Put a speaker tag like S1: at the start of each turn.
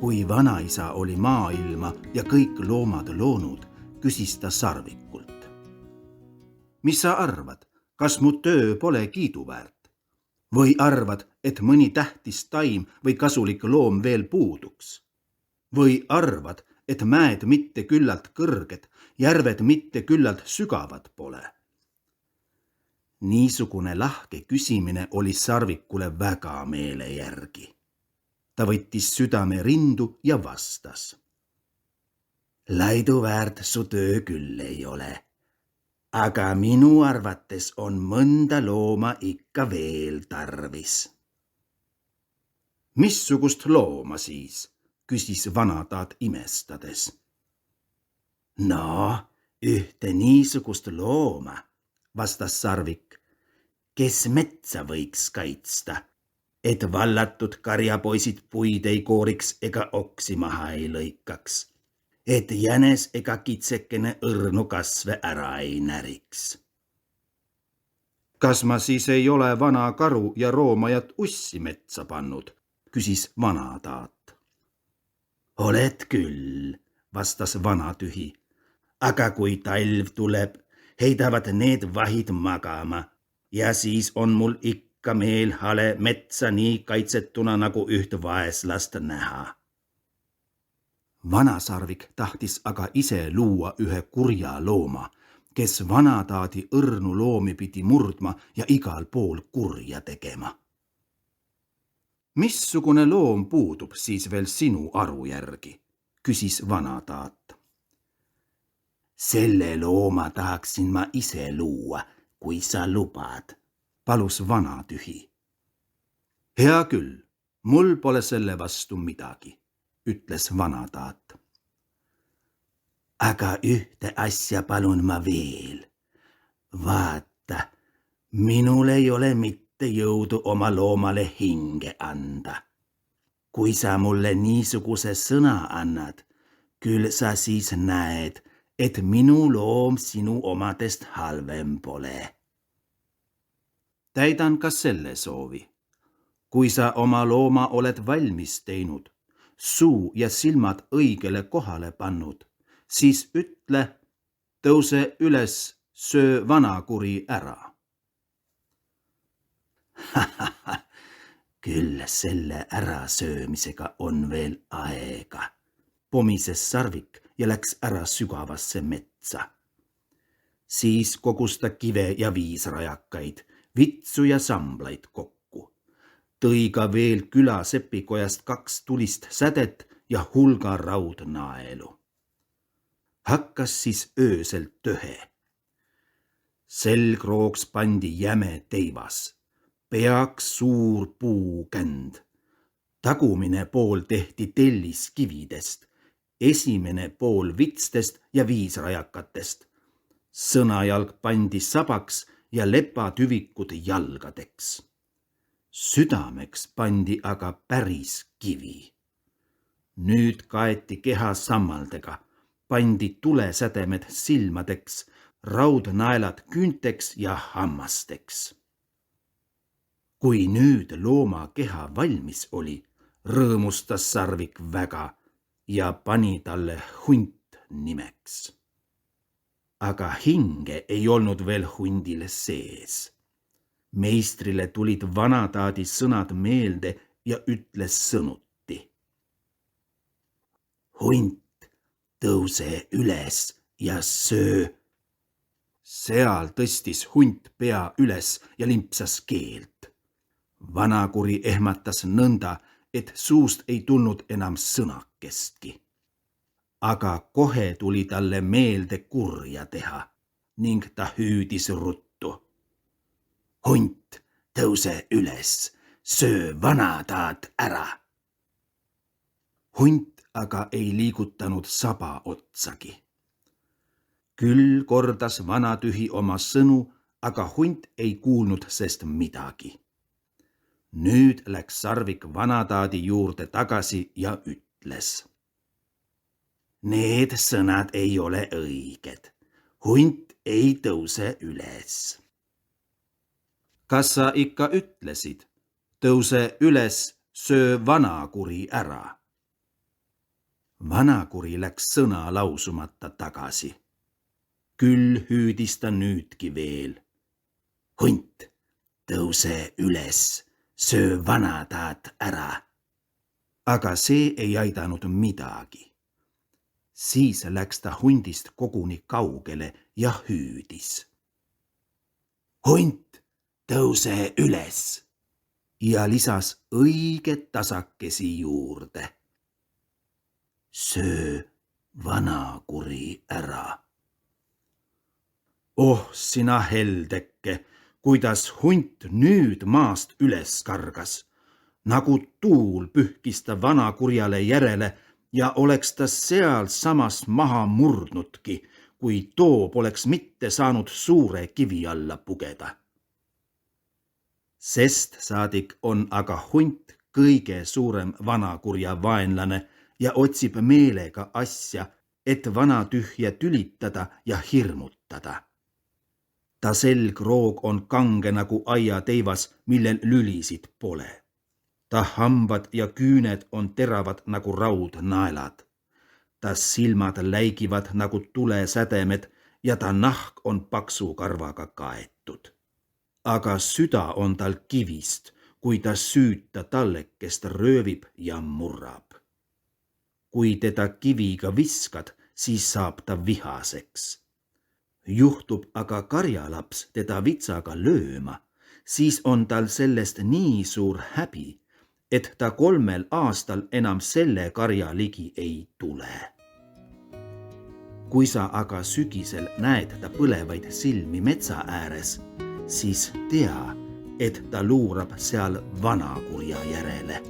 S1: Kui vanaisa oli maailma ja kõik loomad loonud, küsis ta sarvikult. Mis sa arvad, kas mu töö pole kiiduväärt? Või arvad, et mõni tähtis taim või kasulik loom veel puuduks? Või arvad, et mäed mitte küllalt kõrged, järved mitte küllalt sügavad pole? Niisugune lahke küsimine oli sarvikule väga meele järgi. Ta võttis südame rindu ja vastas. Laiduväärt su töö küll ei ole, aga minu arvates on mõnda looma ikka veel tarvis. Missugust looma siis? Küsis vanataat imestades. No, ühte niisugust looma, vastas sarvik, kes metsa võiks kaitsta, et vallatud karjapoisid puid ei kooriks ega oksi maha ei lõikaks, et jänes ega kitsekene õrnu kasve ära ei näriks. Kas ma siis ei ole vana karu ja roomajat ussi metsa pannud, küsis vanataat. Oled küll, vastas vana tühi, aga kui talv tuleb, heidavad need vahid magama ja siis on mul ikka meel hale metsa nii kaitsetuna nagu üht vaeslast näha. Vanasarvik tahtis aga ise luua ühe kurja looma, kes vanataadi õrnu loomi pidi murdma ja igal pool kurja tegema. Missugune loom puudub siis veel sinu aru järgi, küsis vanataat. Selle looma tahaksin ma ise luua, kui sa lubad, palus vana tühi. Hea küll, mul pole selle vastu midagi, ütles vanataat. Aga ühte asja palun ma veel. Vaata, minul ei ole mitte jõudu oma loomale hinge anda. Kui sa mulle niisuguse sõna annad, küll sa siis näed, et minu loom sinu omadest halvem pole. Täidan ka selle soovi. Kui sa oma looma oled valmis teinud, suu ja silmad õigele kohale pannud, siis ütle, tõuse üles, söö vanakuri ära. Küll selle ärasöömisega on veel aega, pomises sarvik ja läks ära sügavasse metsa. Siis kogus ta kive ja viisrajakaid, vitsu ja samblaid kokku. Tõi ka veel küla sepikojast 2 tulist sädet ja hulga raudnaelu. Hakkas siis öösel töhe. Selgrooks pandi jäme teivas. Peaks suur puukänd. Tagumine pool tehti telliskividest, esimene pool vitstest ja viisrajakatest. Sõnajalg pandi sabaks ja lepatüvikud jalgadeks. Südameks pandi aga päris kivi. Nüüd kaeti keha sammaldega, pandi tulesädemed silmadeks, raudnaelad küünteks ja hammasteks. Kui nüüd looma keha valmis oli, rõõmustas sarvik väga ja pani talle hunt nimeks. Aga hinge ei olnud veel hundil sees. Meistrile tulid vanataadi sõnad meelde ja ütles sõnuti. Hunt, tõuse üles ja söö. Seal tõstis hunt pea üles ja limpsas keelt. Vanakuri ehmatas nõnda, et suust ei tulnud enam sõnakestki. Aga kohe tuli talle meelde kurja teha ning ta hüüdis ruttu. Hunt, tõuse üles, söö vanataat ära. Hunt aga ei liigutanud saba otsagi. Küll kordas vanatühi oma sõnu, aga hunt ei kuulnud sest midagi. Nüüd läks sarvik vanataadi juurde tagasi ja ütles. Need sõnad ei ole õiged. Hunt ei tõuse üles. Kas sa ikka ütlesid, tõuse üles, söö vanakuri ära? Vanakuri läks sõna lausumata tagasi. Küll hüüdis ta nüüdki veel. Hunt, tõuse üles, söö vanataat ära. Aga see ei aidanud midagi. Siis läks ta hundist koguni kaugele ja hüüdis. Hunt, tõuse üles! Ja lisas õige tasakesi juurde. Söö vanakuri ära. Oh, sina heldeke, kuidas hunt nüüd maast üles kargas. Nagu tuul pühkis ta vanakurjale järele ja oleks ta seal samas maha murdnudki, kui too poleks mitte saanud suure kivi alla pugeda. Sest saadik on aga hunt kõige suurem vanakurja vaenlane ja otsib meelega asja, et vana tühja tülitada ja hirmutada. Ta selgroog on kange nagu aiateivas, millel lülisid pole. Ta hambad ja küüned on teravad nagu raudnaelad. Ta silmad läigivad nagu tulesädemed ja ta nahk on paksu karvaga kaetud. Aga süda on tal kivist, kui ta süüta tallekest röövib ja murrab. Kui teda kiviga viskad, siis saab ta vihaseks. Juhtub aga karjalaps teda vitsaga lööma, siis on tal sellest nii suur häbi, et ta 3 aastal enam selle karja ligi ei tule. Kui sa aga sügisel näed ta põlevaid silmi metsa ääres, siis tea, et ta luurab seal vanakurja järele.